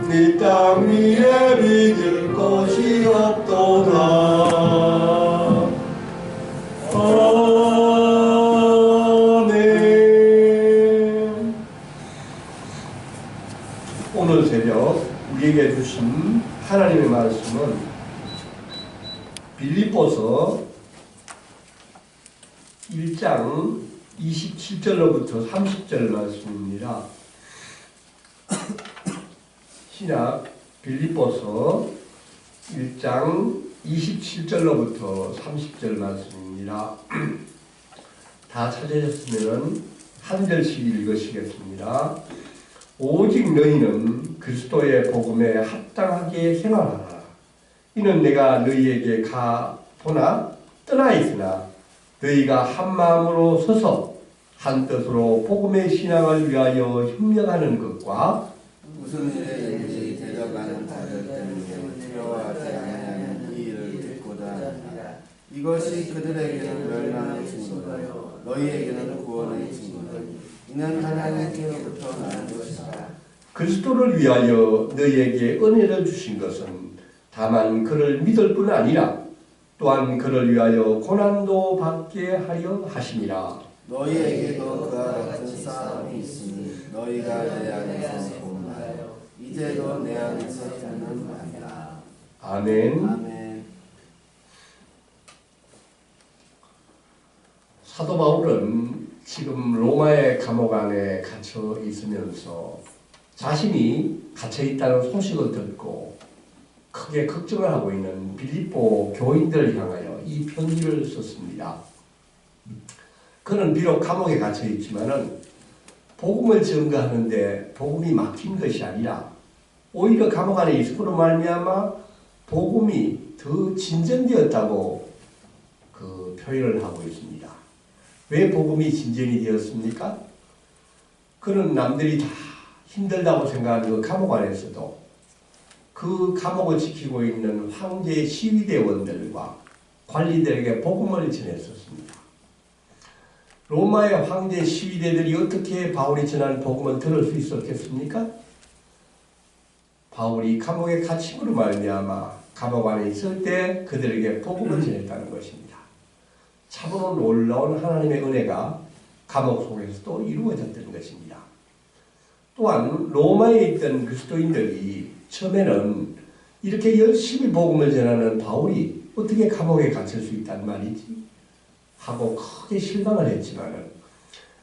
네 땅 위에 비길 것이 없도다. 아멘. 오늘 새벽 우리에게 주신 하나님의 말씀은 빌립보서 1장 27절로부터 30절 말씀입니다. 신약 빌립보서 1장 27절로부터 30절 말씀입니다. 다 찾으셨으면 한 절씩 읽으시겠습니다. 오직 너희는 그리스도의 복음에 합당하게 생활하라. 이는 내가 너희에게 가보나 떠나 있으나 너희가 한 마음으로 서서 한 뜻으로 복음의 신앙을 위하여 협력하는 것과 무슨 일에 데려가는 자들 때문에 두려워하지 아니하는 이 일을 듣고자 합니다. 이것이 그들에게는 멸망의 증거요 너희에게는 구원의 증거니 이는 하나님께로부터 나는 것이다. 그리스도를 위하여 너희에게 은혜를 주신 것은 다만 그를 믿을 뿐 아니라 또한 그를 위하여 고난도 받게 하려 하심이라. 너희에게도 그와 같은 싸움이 있으니 너희가 내 안에서 본하여 이제도 내 안에서 듣는 말이다. 아멘. 아멘. 사도 바울은 지금 로마의 감옥 안에 갇혀 있으면서 자신이 갇혀 있다는 소식을 듣고 크게 걱정을 하고 있는 빌립보 교인들을 향하여 이 편지를 썼습니다. 그는 비록 감옥에 갇혀 있지만은 복음을 전가하는데 복음이 막힌 것이 아니라 오히려 감옥 안에 있음으로 말미암아 복음이 더 진전되었다고 그 표현을 하고 있습니다. 왜 복음이 진전이 되었습니까? 그는 남들이 다 힘들다고 생각하는 그 감옥 안에서도 그 감옥을 지키고 있는 황제의 시위대원들과 관리들에게 복음을 전했었습니다. 로마의 황제 시위대들이 어떻게 바울이 전한 복음을 들을 수 있었겠습니까? 바울이 감옥에 갇힘으로 말미암아 감옥 안에 있을 때 그들에게 복음을 전했다는 것입니다. 참으로 놀라운 하나님의 은혜가 감옥 속에서도 이루어졌던 것입니다. 또한 로마에 있던 그리스도인들이 처음에는 이렇게 열심히 복음을 전하는 바울이 어떻게 감옥에 갇힐 수 있단 말이지? 하고 크게 실망을 했지만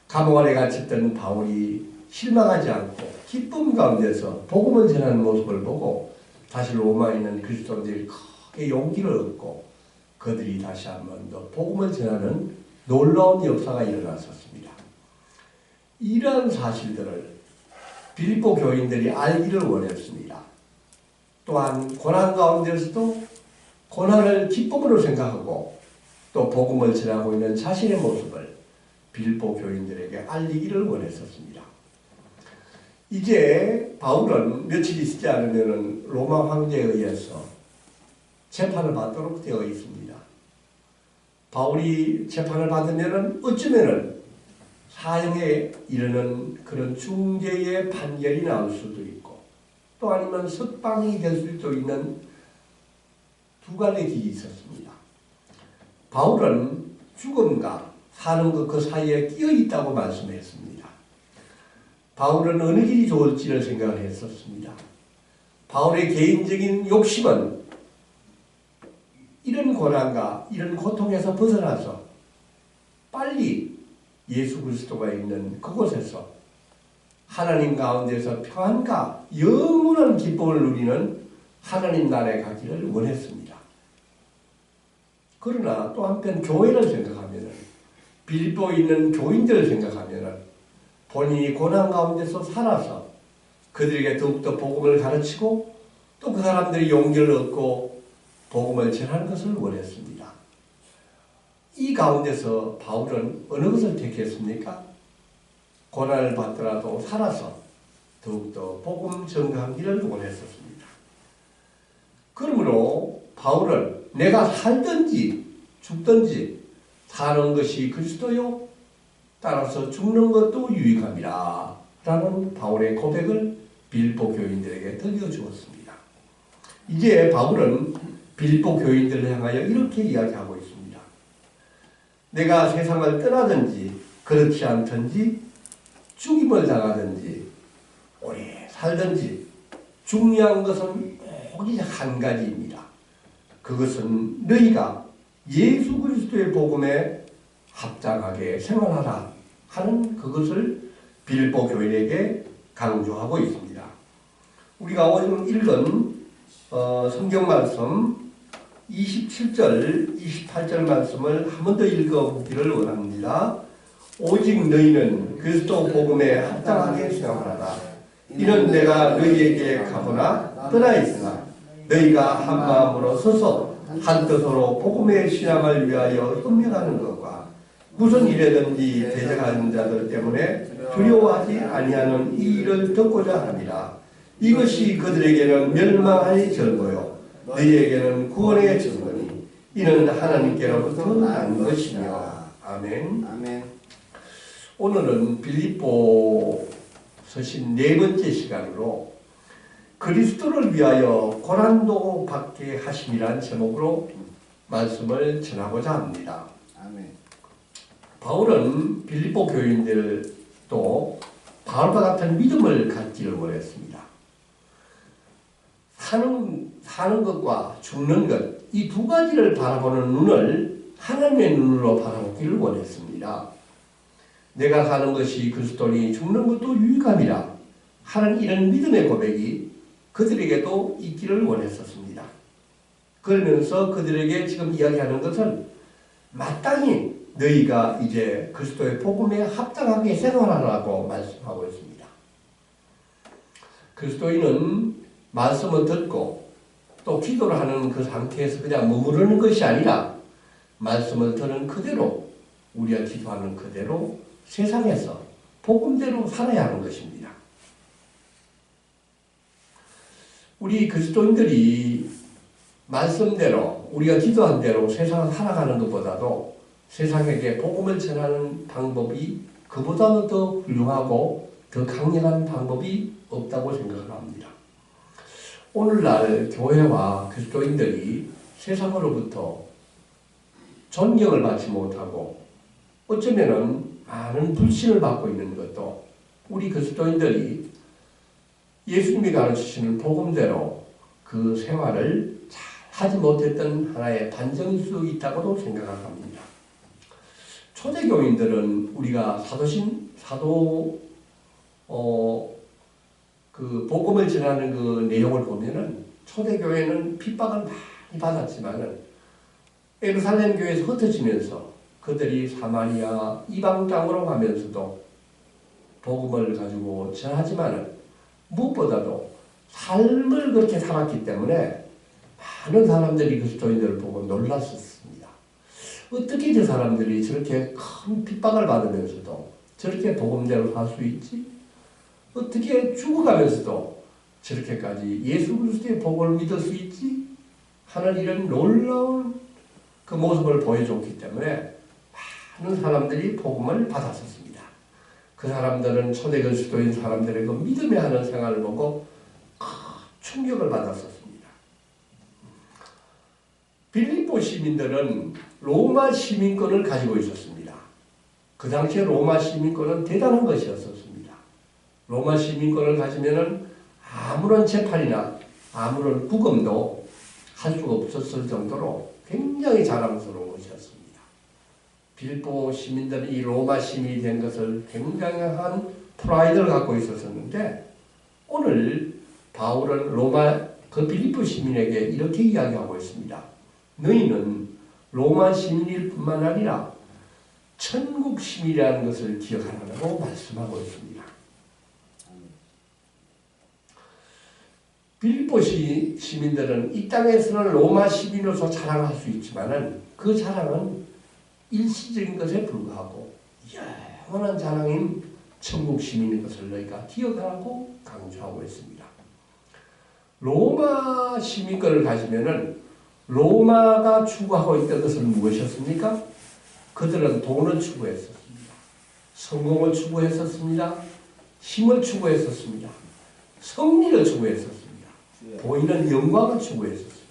감옥 안에 갇혔던 바울이 실망하지 않고 기쁨 가운데서 복음을 전하는 모습을 보고 다시 로마에 있는 그리스도인들이 크게 용기를 얻고 그들이 다시 한 번 더 복음을 전하는 놀라운 역사가 일어났었습니다. 이러한 사실들을 빌립보 교인들이 알기를 원했습니다. 또한 고난 가운데서도 고난을 기쁨으로 생각하고 또 복음을 전하고 있는 자신의 모습을 빌립보 교인들에게 알리기를 원했었습니다. 이제 바울은 며칠 있지 않으면 로마 황제에 의해서 재판을 받도록 되어 있습니다. 바울이 재판을 받으면 어쩌면 사형에 이르는 그런 중죄의 판결이 나올 수도 있고 또 아니면 석방이 될 수도 있는 두 가지 길이 있었습니다. 바울은 죽음과 사는 것 그 사이에 끼어 있다고 말씀했습니다. 바울은 어느 길이 좋을지를 생각을 했었습니다. 바울의 개인적인 욕심은 이런 고난과 이런 고통에서 벗어나서 빨리 예수 그리스도가 있는 그곳에서 하나님 가운데서 평안과 영원한 기쁨을 누리는 하나님 나라에 가기를 원했습니다. 그러나 또 한편 교회를 생각하면 빌립보에 있는 교인들을 생각하면 본인이 고난 가운데서 살아서 그들에게 더욱더 복음을 가르치고 또 그 사람들이 용기를 얻고 복음을 전하는 것을 원했습니다. 이 가운데서 바울은 어느 것을 택했습니까? 고난을 받더라도 살아서 더욱더 복음 전가하기를 원했었습니다. 그러므로 바울은 내가 살든지 죽든지 사는 것이 그리스도요 따라서 죽는 것도 유익함이라 라는 바울의 고백을 빌립보 교인들에게 들려주었습니다. 이제 바울은 빌립보 교인들을 향하여 이렇게 이야기하고 있습니다. 내가 세상을 떠나든지 그렇지 않든지 죽임을 당하든지 오래 살든지 중요한 것은 오직 한 가지입니다. 그것은 너희가 예수 그리스도의 복음에 합당하게 생활하라 하는 그것을 빌립보 교인에게 강조하고 있습니다. 우리가 오늘 읽은 성경 말씀 27절, 28절 말씀을 한 번 더 읽어보기를 원합니다. 오직 너희는 그리스도 복음에 합당하게 생활하라. 이는 내가 너희에게 가거나 떠나 있으나 너희가 한 마음으로 서서 한 뜻으로 복음의 신앙을 위하여 협력하는 것과 무슨 일에든지 대적하는 자들 때문에 두려워하지 아니하는 이 일을 듣고자 합니다. 이것이 그들에게는 멸망의 절거요 너희에게는 구원의 증거니 이는 하나님께로부터 난 것이며. 아멘. 아멘. 오늘은 빌립보 서신 네 번째 시간으로 그리스도를 위하여 고난도 받게 하심이란 제목으로 말씀을 전하고자 합니다. 아멘. 바울은 빌립보 교인들도 바울과 같은 믿음을 갖기를 원했습니다. 사는 것과 죽는 것, 이 두 가지를 바라보는 눈을 하나님의 눈으로 바라보기를 원했습니다. 내가 사는 것이 그리스도니 죽는 것도 유익함이라 하는 이런 믿음의 고백이 그들에게도 있기를 원했었습니다. 그러면서 그들에게 지금 이야기하는 것은 마땅히 너희가 이제 그리스도의 복음에 합당하게 생활하라고 말씀하고 있습니다. 그리스도인은 말씀을 듣고 또 기도를 하는 그 상태에서 그냥 머무르는 것이 아니라 말씀을 듣는 그대로 우리가 기도하는 그대로 세상에서 복음대로 살아야 하는 것입니다. 우리 그리스도인들이 말씀대로 우리가 기도한 대로 세상을 살아가는 것보다도 세상에게 복음을 전하는 방법이 그보다는 더 훌륭하고 더 강력한 방법이 없다고 생각을 합니다. 오늘날 교회와 그리스도인들이 세상으로부터 존경을 받지 못하고 어쩌면은 많은 불신을 받고 있는 것도 우리 그리스도인들이 예수님이 가르치시는 복음대로 그 생활을 잘 하지 못했던 하나의 반증일 수 있다고도 생각합니다. 초대교인들은 우리가 그 복음을 전하는 그 내용을 보면은 초대교회는 핍박을 많이 받았지만은 예루살렘 교회에서 흩어지면서 그들이 사마리아 이방 땅으로 가면서도 복음을 가지고 전하지만은 무엇보다도 삶을 그렇게 살았기 때문에 많은 사람들이 그리스도인들을 보고 놀랐었습니다. 어떻게 저 사람들이 저렇게 큰 핍박을 받으면서도 저렇게 복음대로 살 수 있지? 어떻게 죽어가면서도 저렇게까지 예수 그리스도의 복음을 믿을 수 있지? 하는 이런 놀라운 그 모습을 보여줬기 때문에 많은 사람들이 복음을 받았었습니다. 그 사람들은 초대 그리스도인 사람들의 그 믿음에 하는 생활을 보고 큰 충격을 받았었습니다. 빌립보 시민들은 로마 시민권을 가지고 있었습니다. 그 당시에 로마 시민권은 대단한 것이었습니다. 로마 시민권을 가지면은 아무런 재판이나 아무런 구금도 할 수가 없었을 정도로 굉장히 자랑스러운 것이었습니다. 빌립보 시민들이 이 로마 시민이 된 것을 굉장한 프라이드를 갖고 있었는데 오늘 바울은 그 빌립보 시민에게 이렇게 이야기하고 있습니다. 너희는 로마 시민일 뿐만 아니라 천국 시민이라는 것을 기억하라고 말씀하고 있습니다. 빌립보 시민들은 이 땅에서는 로마 시민으로서 자랑할 수 있지만은 그 자랑은 일시적인 것에 불과하고 영원한 자랑인 천국 시민인 것을 너희가 기억하라고 강조하고 있습니다. 로마 시민권을 가지면은 로마가 추구하고 있던 것은 무엇이었습니까? 그들은 돈을 추구했었습니다. 성공을 추구했었습니다. 힘을 추구했었습니다. 승리를 추구했었습니다. 보이는 영광을 추구했었습니다.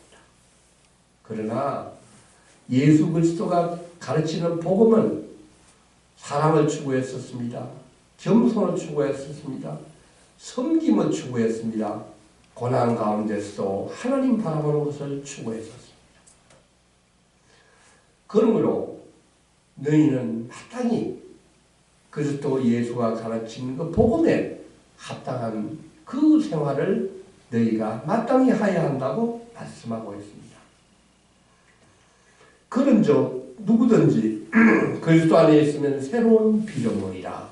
그러나 예수 그리스도가 가르치는 복음은 사랑을 추구했었습니다. 겸손을 추구했었습니다. 섬김을 추구했습니다. 고난 가운데서도 하나님 바라보는 것을 추구했었습니다. 그러므로 너희는 마땅히 그리스도 예수가 가르치는 그 복음에 합당한 그 생활을 너희가 마땅히 하여야 한다고 말씀하고 있습니다. 그런즉 누구든지 그리스도 안에 있으면 새로운 피조물이라.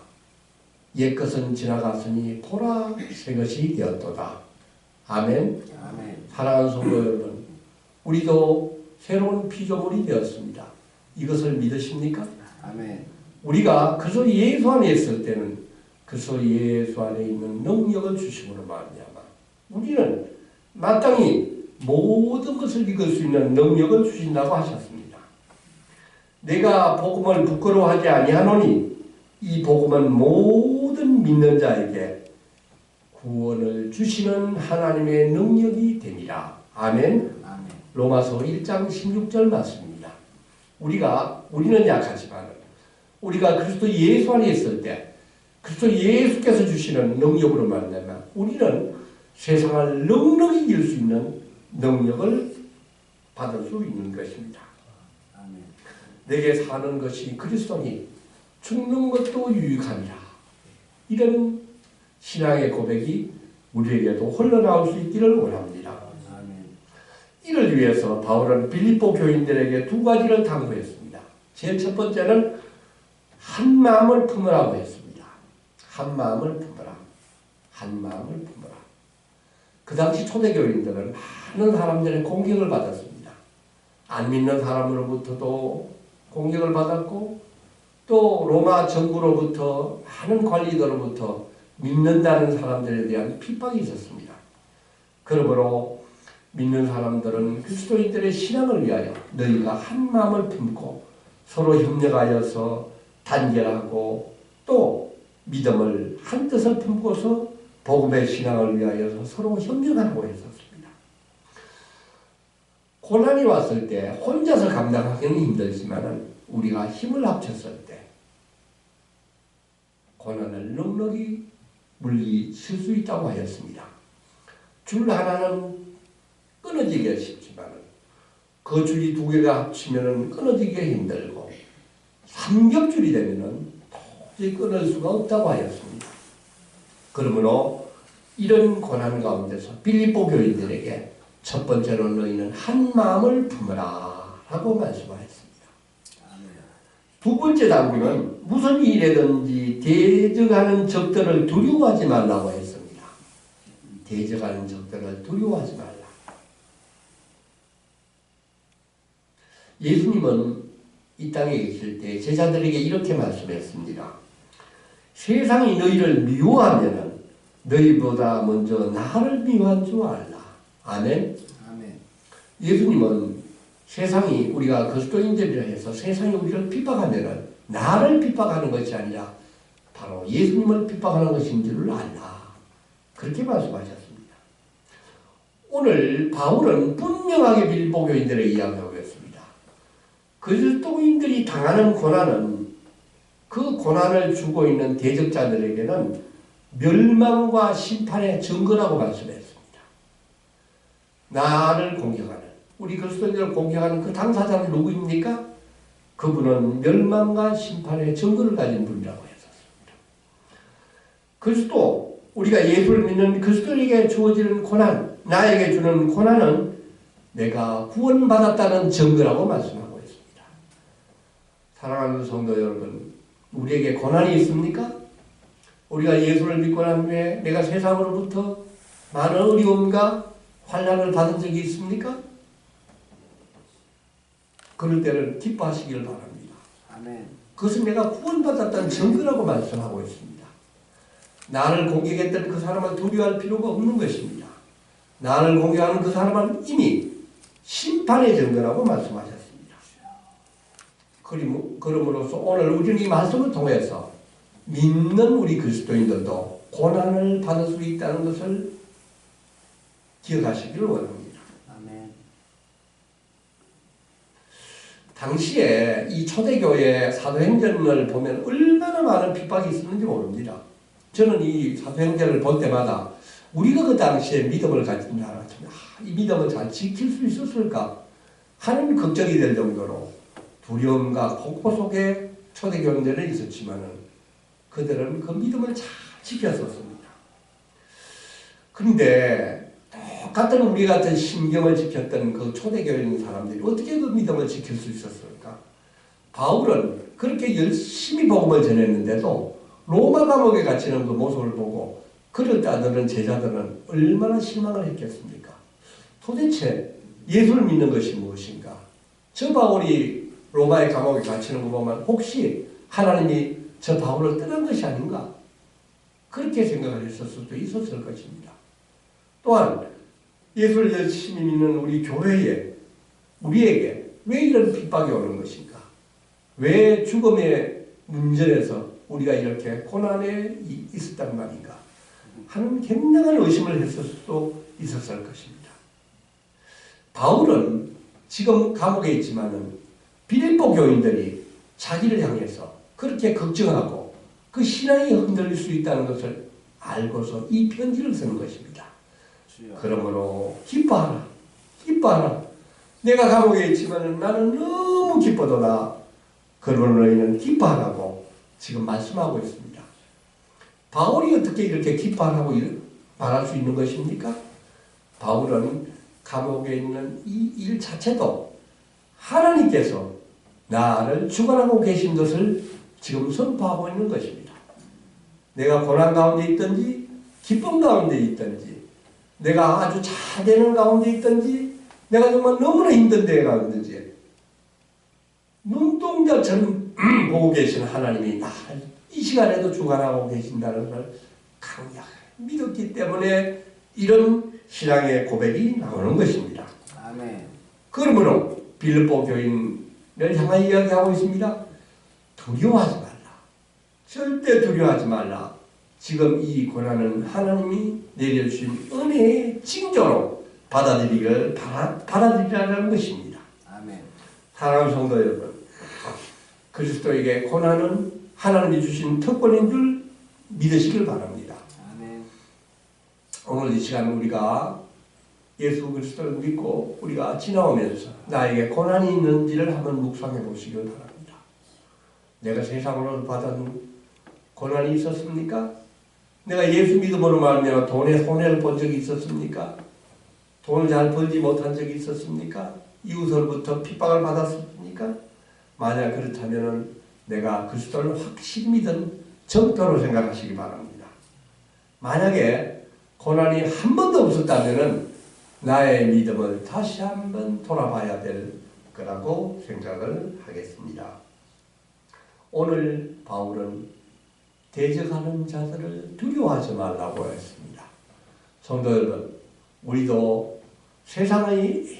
옛것은 지나갔으니 보라 새 것이 되었도다. 아멘. 아멘. 사랑하는 성도 여러분, 우리도 새로운 피조물이 되었습니다. 이것을 믿으십니까? 아멘. 우리가 그리스도 예수 안에 있을 때는 그리스도 예수 안에 있는 능력을 주심으로 말미암아 우리는 마땅히 모든 것을 이길 수 있는 능력을 주신다고 하셨습니다. 내가 복음을 부끄러워하지 아니하노니 이 복음은 모든 믿는 자에게 구원을 주시는 하나님의 능력이 됩니다. 아멘. 아멘. 로마서 1장 16절 말씀입니다. 우리는 약하지만 우리가 그리스도 예수 안에 있을 때 그리스도 예수께서 주시는 능력으로 말미암아 우리는 세상을 넉넉히 이길 수 있는 능력을 받을 수 있는 것입니다. 아멘. 내게 사는 것이 그리스도니 죽는 것도 유익함이라. 이런 신앙의 고백이 우리에게도 흘러나올 수 있기를 원합니다. 아멘. 이를 위해서 바울은 빌립보 교인들에게 두 가지를 당부했습니다. 제일 첫 번째는 한 마음을 품으라고 했습니다. 한 마음을 품으라. 한 마음을 품으라. 그 당시 초대교인들은 많은 사람들의 공격을 받았습니다. 안 믿는 사람으로부터도 공격을 받았고 또 로마 정부로부터 많은 관리들로부터 믿는다는 사람들에 대한 핍박이 있었습니다. 그러므로 믿는 사람들은 그리스도인들의 신앙을 위하여 너희가 한 마음을 품고 서로 협력하여서 단결하고 또 믿음을 한 뜻을 품고서 복음의 신앙을 위하여 서로 협력하고 했었습니다. 고난이 왔을 때 혼자서 감당하기는 힘들지만 우리가 힘을 합쳤을 때 고난을 넉넉히 물리칠 수 있다고 하였습니다. 줄 하나는 끊어지기가 쉽지만 그 줄이 두 개가 합치면 끊어지기가 힘들고 삼겹줄이 되면 도저히 끊을 수가 없다고 하였습니다. 그러므로 이런 고난 가운데서 빌립보 교인들에게 첫 번째로 너희는 한 마음을 품으라 라고 말씀하였습니다. 두 번째 당부는 무슨 일이든지 대적하는 적들을 두려워하지 말라고 했습니다. 대적하는 적들을 두려워하지 말라. 예수님은 이 땅에 계실 때 제자들에게 이렇게 말씀했습니다. 세상이 너희를 미워하면 너희보다 먼저 나를 미워한 줄 알라. 아멘. 아멘. 예수님은 세상이 우리가 그리스도인들이라 해서 세상이 우리를 핍박하면 나를 핍박하는 것이 아니라 바로 예수님을 핍박하는 것인 줄을 알라. 그렇게 말씀하셨습니다. 오늘 바울은 분명하게 빌립보 교인들에게 이야기하고 있습니다. 그리스도인들이 당하는 고난은 그 고난을 주고 있는 대적자들에게는 멸망과 심판의 증거라고 말씀했습니다. 나를 공격하는 우리 그리스도인들을 공격하는 그 당사자는 누구입니까? 그분은 멸망과 심판의 증거를 가진 분이라고 했었습니다. 그리스도 우리가 예수를 믿는 그리스도에게 주어지는 고난, 나에게 주는 고난은 내가 구원받았다는 증거라고 말씀하고 있습니다. 사랑하는 성도 여러분, 우리에게 고난이 있습니까? 우리가 예수를 믿고 난 후에 내가 세상으로부터 많은 어려움과 환난을 받은 적이 있습니까? 그럴 때는 기뻐하시기를 바랍니다. 아멘. 그것은 내가 구원받았다는 증거라고 말씀하고 있습니다. 나를 공격했던 그 사람을 두려워할 필요가 없는 것입니다. 나를 공격하는 그 사람은 이미 심판의 증거라고 말씀하셨습니다. 그럼으로써 오늘 우리는 이 말씀을 통해서 믿는 우리 그리스도인들도 고난을 받을 수 있다는 것을 기억하시기를 원합니다. 아멘. 당시에 이 초대교회 사도행전을 보면 얼마나 많은 핍박이 있었는지 모릅니다. 저는 이 사도행전을 볼 때마다 우리가 그 당시에 믿음을 가진 자라 이 믿음을 잘 지킬 수 있었을까 하는 걱정이 될 정도로 두려움과 공포 속에 초대교회들은 있었지만은 그들은 그 믿음을 잘 지켰었습니다. 그런데 똑같은 우리 같은 신경을 지켰던 그 초대교회에 있는 사람들이 어떻게 그 믿음을 지킬 수 있었을까? 바울은 그렇게 열심히 복음을 전했는데도 로마 감옥에 갇히는 그 모습을 보고 그를 따르는 제자들은 얼마나 실망을 했겠습니까? 도대체 예수를 믿는 것이 무엇인가? 저 바울이 로마의 감옥에 갇히는 거 보면 혹시 하나님이 저 바울을 떠난 것이 아닌가? 그렇게 생각을 했을 수도 있었을 것입니다. 또한 예수를 열심히 믿는 우리 교회에 우리에게 왜 이런 핍박이 오는 것인가? 왜 죽음의 문전에서 우리가 이렇게 고난에 있었단 말인가? 하는 굉장한 의심을 했을 수도 있었을 것입니다. 바울은 지금 감옥에 있지만은 빌립보 교인들이 자기를 향해서 그렇게 걱정하고 그 신앙이 흔들릴 수 있다는 것을 알고서 이 편지를 쓰는 것입니다. 그러므로 기뻐하라. 기뻐하라. 내가 감옥에 있지만은 나는 너무 기뻐도다. 그러므로 너희는 기뻐하라고 지금 말씀하고 있습니다. 바울이 어떻게 이렇게 기뻐하라고 말할 수 있는 것입니까? 바울은 감옥에 있는 이 일 자체도 하나님께서 나를 주관하고 계신 것을 지금 선포하고 있는 것입니다. 내가 고난 가운데 있든지 기쁨 가운데 있든지 내가 아주 잘 되는 가운데 있든지 내가 정말 너무나 힘든 데 가든지 눈동자처럼 보고 계신 하나님이 나를 이 시간에도 주관하고 계신다는 걸 강력하게 믿었기 때문에 이런 신앙의 고백이 나오는 것입니다. 아멘. 그러므로 빌립보 교인을 향하여 이야기하고 있습니다. 두려워하지 말라. 절대 두려워하지 말라. 지금 이 고난은 하나님이 내려주신 은혜의 징조로 받아들이라는 것입니다. 아멘. 사랑하는 성도 여러분, 그리스도에게 고난은 하나님이 주신 특권인 줄 믿으시길 바랍니다. 아멘. 오늘 이 시간 우리가 예수 그리스도를 믿고 우리가 지나오면서 나에게 고난이 있는지를 한번 묵상해 보시길 바랍니다. 내가 세상으로 받은 고난이 있었습니까? 내가 예수 믿음으로 말미암아 돈에 손해를 본 적이 있었습니까? 돈을 잘 벌지 못한 적이 있었습니까? 이웃으로부터 핍박을 받았습니까? 만약 그렇다면 내가 그리스도를 확실히 믿은 정도로 생각하시기 바랍니다. 만약에 고난이 한 번도 없었다면 나의 믿음을 다시 한번 돌아봐야 될 거라고 생각을 하겠습니다. 오늘 바울은 대적하는 자들을 두려워하지 말라고 했습니다. 성도 여러분, 우리도 세상의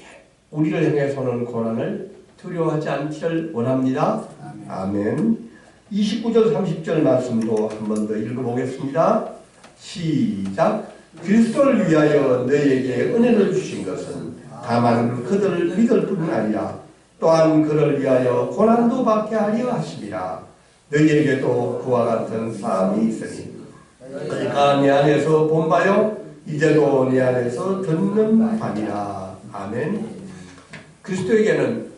우리를 향해서 오는 고난을 두려워하지 않기를 원합니다. 아멘. 29절 30절 말씀도 한 번 더 읽어보겠습니다. 시작. 그리스도를 위하여 너희에게 은혜를 주신 것은 다만 그들을 믿을 뿐 아니라 또한 그를 위하여 고난도 받게 하려 하심이라. 너희에게도 그와 같은 사람이 있으니 너희가 내 안에서 본 바요 이제도 내 안에서 듣는 바니라. 아멘. 그리스도에게는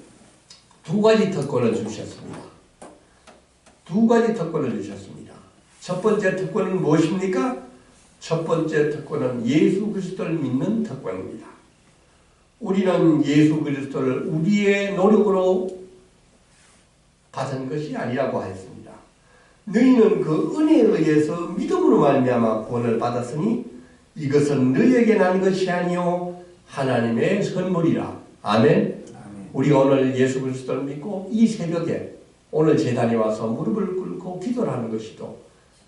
두 가지 특권을 주셨습니다. 두 가지 특권을 주셨습니다. 첫 번째 특권은 무엇입니까? 첫 번째 특권은 예수 그리스도를 믿는 특권입니다. 우리는 예수 그리스도를 우리의 노력으로 받은 것이 아니라고 했습니다. 너희는 그 은혜에 의해서 믿음으로 말미암아 구원을 받았으니 이것은 너희에게 난 것이 아니요 하나님의 선물이라. 아멘. 우리가 오늘 예수 그리스도를 믿고 이 새벽에 오늘 제단에 와서 무릎을 꿇고 기도를 하는 것이도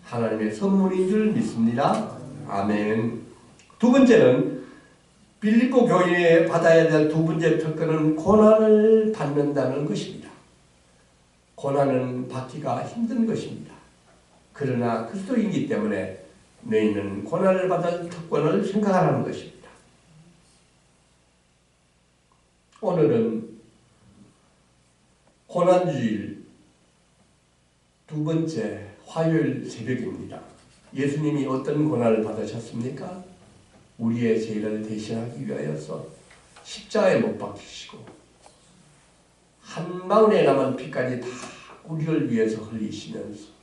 하나님의 선물인 줄 믿습니다. 아멘. 두 번째는 빌립보 교인에 받아야 될 두 번째 특권은 고난을 받는다는 것입니다. 고난은 받기가 힘든 것입니다. 그러나 그리스도인이기 때문에 너희는 고난을 받을 특권을 생각하라는 것입니다. 오늘은 고난주일 두 번째 화요일 새벽입니다. 예수님이 어떤 고난을 받으셨습니까? 우리의 죄를 대신하기 위하여서 십자가에 못 박히시고 한 방울에 남은 피까지 다 우리를 위해서 흘리시면서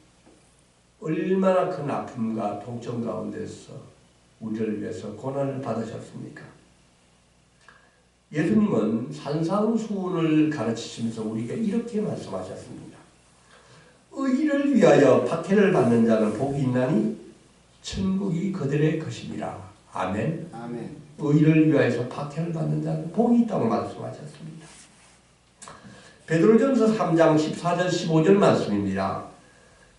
얼마나 큰 아픔과 통증 가운데서 우리를 위해서 고난을 받으셨습니까? 예수님은 산상수훈을 가르치시면서 우리에게 이렇게 말씀하셨습니다. 의를 위하여 박해를 받는 자는 복이 있나니 천국이 그들의 것이니라. 아멘. 아멘. 의를 위하여서 박해를 받는 자는 복이 있다고 말씀하셨습니다. 베드로전서 3장 14절 15절 말씀입니다.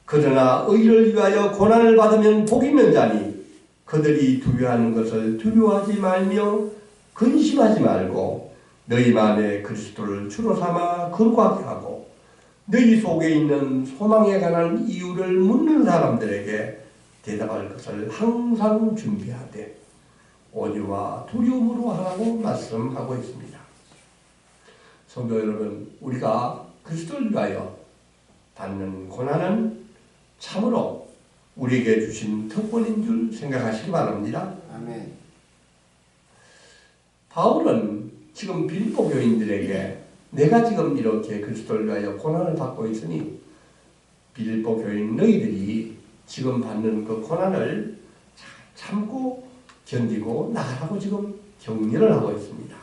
그러나 의를 위하여 고난을 받으면 복이 있는 자니 그들이 두려워하는 것을 두려워하지 말며 근심하지 말고 너희 마음에 그리스도를 주로 삼아 거룩하게 하고 너희 속에 있는 소망에 관한 이유를 묻는 사람들에게 대답할 것을 항상 준비하되 온유와 두려움으로 하라고 말씀하고 있습니다. 성도 여러분, 우리가 그리스도를 위하여 받는 고난은 참으로 우리에게 주신 특권인 줄 생각하시기 바랍니다. 아멘. 바울은 지금 빌립보 교인들에게 내가 지금 이렇게 그리스도를 위하여 고난을 받고 있으니 빌립보 교인 너희들이 지금 받는 그 고난을 참고 견디고 나가라고 지금 격려를 하고 있습니다.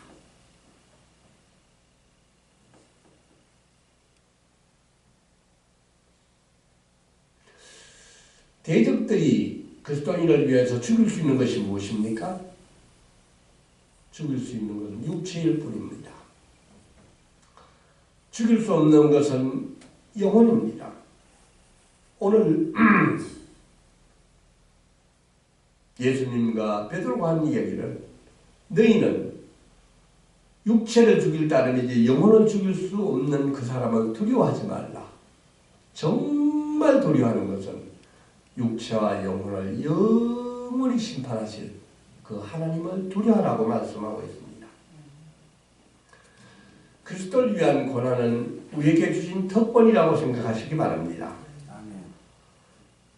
대적들이 그리스도인을 위해서 죽일 수 있는 것이 무엇입니까? 죽일 수 있는 것은 육체일 뿐입니다. 죽일 수 없는 것은 영혼입니다. 오늘 예수님과 베드로가 한 이야기를 너희는 육체를 죽일 따름이지 영혼을 죽일 수 없는 그 사람을 두려워하지 말라. 정말 두려워하는 것은 육체와 영혼을 영원히 심판하실 그 하나님을 두려워하라고 말씀하고 있습니다. 그리스도를 위한 고난은 우리에게 주신 특권이라고 생각하시기 바랍니다.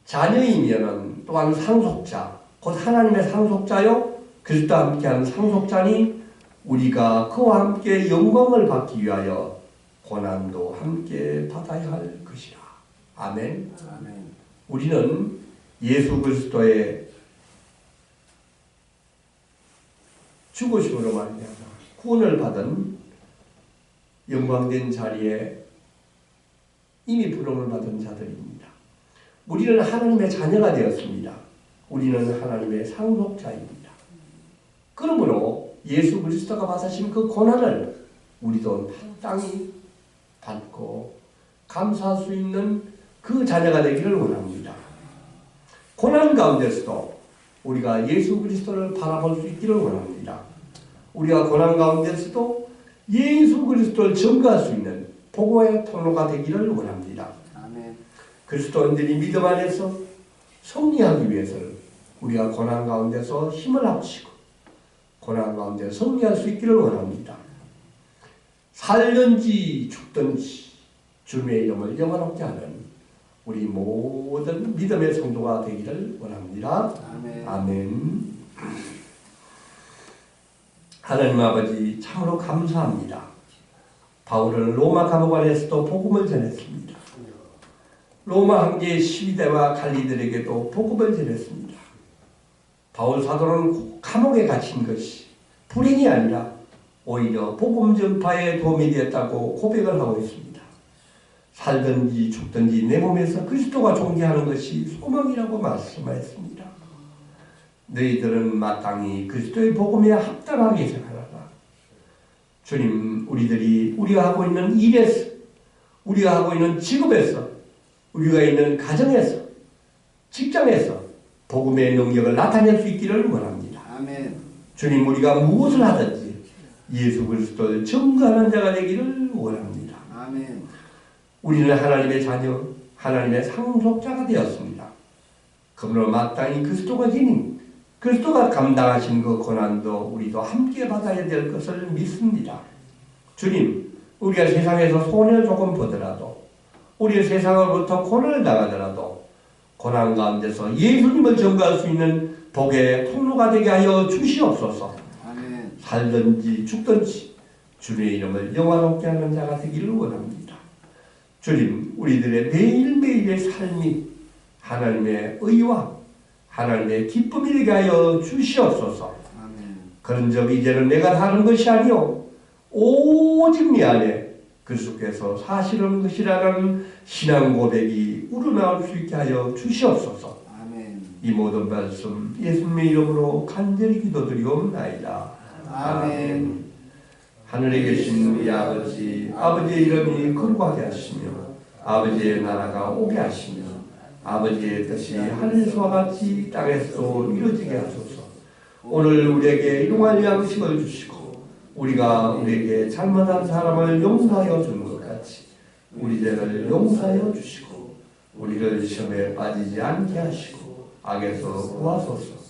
자녀이면 또한 상속자, 곧 하나님의 상속자요 그리스도와 함께하는 상속자니 우리가 그와 함께 영광을 받기 위하여 고난도 함께 받아야 할 것이라. 아멘. 아멘. 우리는 예수 그리스도의 죽으심으로 말미암아 구원을 받은 영광된 자리에 이미 부름을 받은 자들입니다. 우리는 하나님의 자녀가 되었습니다. 우리는 하나님의 상속자입니다. 그러므로 예수 그리스도가 받으신 그 고난을 우리도 마땅히 받고 감사할 수 있는 그 자녀가 되기를 원합니다. 고난 가운데서도 우리가 예수 그리스도를 바라볼 수 있기를 원합니다. 우리가 고난 가운데서도 예수 그리스도를 증거할 수 있는 복음의 통로가 되기를 원합니다. 아멘. 그리스도인들이 믿음 안에서 승리하기 위해서는 우리가 고난 가운데서 힘을 합치고 고난 가운데 승리할 수 있기를 원합니다. 살든지 죽든지 주님의 이름을 영원롭게 하는 우리 모든 믿음의 성도가 되기를 원합니다. 아멘. 아멘. 하나님 아버지 참으로 감사합니다. 바울은 로마 감옥 안에서도 복음을 전했습니다. 로마 황제 시위대와 관리들에게도 복음을 전했습니다. 바울 사도는 감옥에 갇힌 것이 불행이 아니라 오히려 복음 전파에 도움이 되었다고 고백을 하고 있습니다. 살든지 죽든지 내 몸에서 그리스도가 존재하는 것이 소망이라고 말씀하였습니다. 너희들은 마땅히 그리스도의 복음에 합당하게 생각하라. 주님, 우리가 하고 있는 일에서, 우리가 하고 있는 직업에서, 우리가 있는 가정에서, 직장에서 복음의 능력을 나타낼 수 있기를 원합니다. 아멘. 주님, 우리가 무엇을 하든지 예수 그리스도를 증거하는 자가 되기를 원합니다. 아멘. 우리는 하나님의 자녀, 하나님의 상속자가 되었습니다. 그러므로 마땅히 그리스도가 지닌 그리스도가 감당하신 그 고난도 우리도 함께 받아야 될 것을 믿습니다. 주님, 우리가 세상에서 손해를 조금 보더라도 우리가 세상으로부터 고난을 당하더라도 고난 가운데서 예수님을 전가할 수 있는 복의 통로가 되게 하여 주시옵소서. 아멘. 살든지 죽든지 주님의 이름을 영화롭게 하는 자가 되기를 원합니다. 주님, 우리들의 매일매일의 삶이 하나님의 의와 하나님의 기쁨이 되게 하여 주시옵소서. 아멘. 그런 점 이제는 내가 사는 것이 아니오 오직 내 안에 그리스도께서 사실은 것이라는 신앙 고백이 우러나올 수 있게 하여 주시옵소서. 아멘. 이 모든 말씀 예수님의 이름으로 간절히 기도드리옵나이다. 아멘. 하늘에 계신 우리 아버지, 아버지의 이름이 거룩하게 하시며 아버지의 나라가 오게 하시며 아버지의 뜻이 하늘에서와 같이 땅에서도 이루어지게 하소서. 오늘 우리에게 일용할 양식을 주시고 우리가 우리에게 잘못한 사람을 용서하여 주는 것 같이 우리 죄를 용서하여 주시고 우리를 시험에 빠지지 않게 하시고 악에서 구하소서.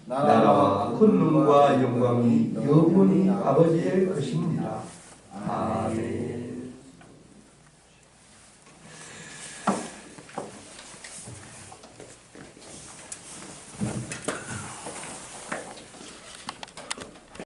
나라와 권능과 영광이 영원히 아버지의 것입니다. 아멘.